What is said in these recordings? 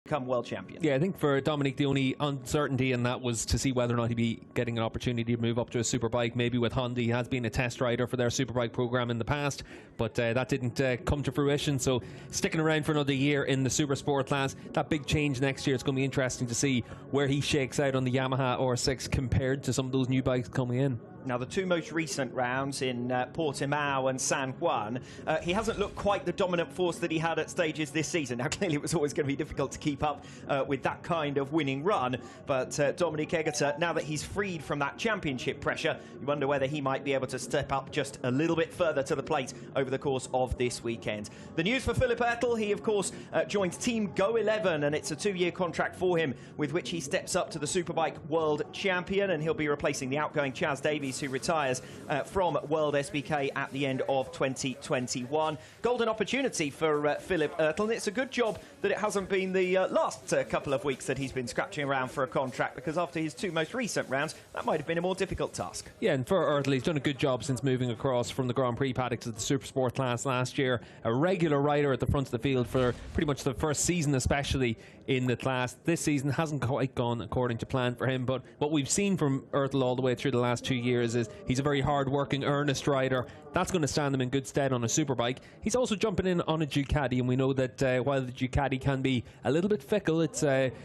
become world champion. Yeah, I think for Dominic, the only uncertainty in that was to see whether or not he'd be getting an opportunity to move up to a superbike, maybe with Honda. He has been a test rider for their superbike program in the past, but that didn't come to fruition. So sticking around for another year in the super sport class. That big change next year, it's going to be interesting to see where he shakes out on the Yamaha R6 compared to some of those new bikes coming in. Now, the two most recent rounds in Portimao and San Juan, he hasn't looked quite the dominant force that he had at stages this season. Now, clearly it was always going to be difficult to keep up with that kind of winning run, but Dominic Egerter, now that he's freed from that championship pressure, you wonder whether he might be able to step up just a little bit further to the plate over the course of this weekend. The news for Philip Ertl, he of course joined Team Go 11, and it's a 2-year contract for him with which he steps up to the Superbike World Champion, and he'll be replacing the outgoing Chaz Davies, who retires from World SBK at the end of 2021. Golden opportunity for Philip Ertl, and it's a good job that it hasn't been the last couple of weeks that he's been scratching around for a contract, because after his two most recent rounds, that might have been a more difficult task. Yeah, and for Ertl, he's done a good job since moving across from the Grand Prix paddock to the Super Sport class last year. A regular rider at the front of the field for pretty much the first season, especially in the class. This season hasn't quite gone according to plan for him, but what we've seen from Ertl all the way through the last 2 years is he's a very hard-working, earnest rider. That's going to stand him in good stead on a superbike. He's also jumping in on a Ducati, and we know that while the Ducati can be a little bit fickle, it's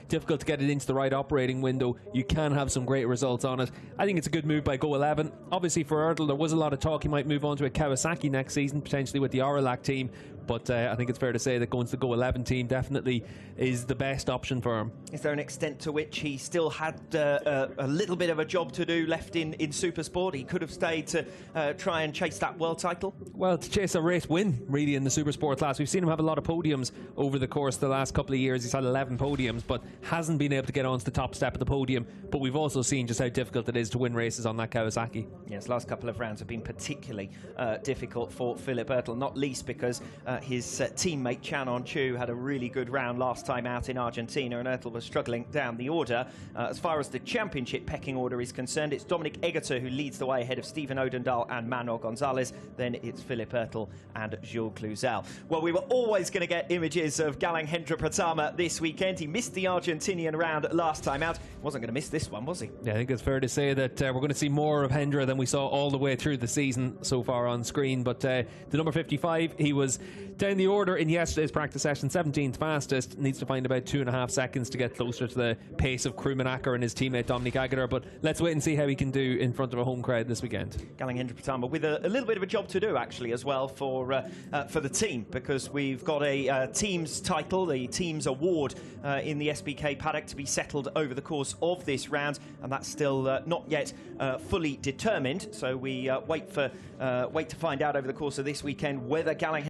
difficult to get it into the right operating window. You can have some great results on it. I think it's a good move by Go 11. Obviously for Ertl, there was a lot of talk he might move on to a Kawasaki next season, potentially with the Auralac team, but I think it's fair to say that going to the Go 11 team definitely is the best option for him. Is there an extent to which he still had a little bit of a job to do left in Supersport? He could have stayed to try and chase that world title? Well, to chase a race win, really, in the Supersport class. We've seen him have a lot of podiums over the course of the last couple of years. He's had 11 podiums, but hasn't been able to get onto the top step of the podium. But we've also seen just how difficult it is to win races on that Kawasaki. Yes, last couple of rounds have been particularly difficult for Philip Ertl, not least because his teammate Chanon Chu had a really good round last time out in Argentina, and Ertl was struggling down the order. As far as the championship pecking order is concerned, it's Dominic Egerter who leads the way ahead of Stephen Odendahl and Manuel Gonzalez. Then it's Philip Ertl and Jules Cluzel. Well, we were always going to get images of Galang Hendra Pratama this weekend. He missed the Argentinian round last time out. Wasn't going to miss this one, was he? Yeah, I think it's fair to say that we're going to see more of Hendra than we saw all the way through the season so far on screen. But the number 55, he was down the order in yesterday's practice session, 17th fastest. Needs to find about 2.5 seconds to get closer to the pace of Krummenacher and his teammate Dominic Egerter. But let's wait and see how he can do in front of a home crowd this weekend. Galang Hendra Pratama with a little bit of a job to do actually as well for the team, because we've got a team's title, the team's award in the SBK paddock to be settled over the course of this round, and that's still not yet fully determined. So we wait to find out over the course of this weekend whether Galang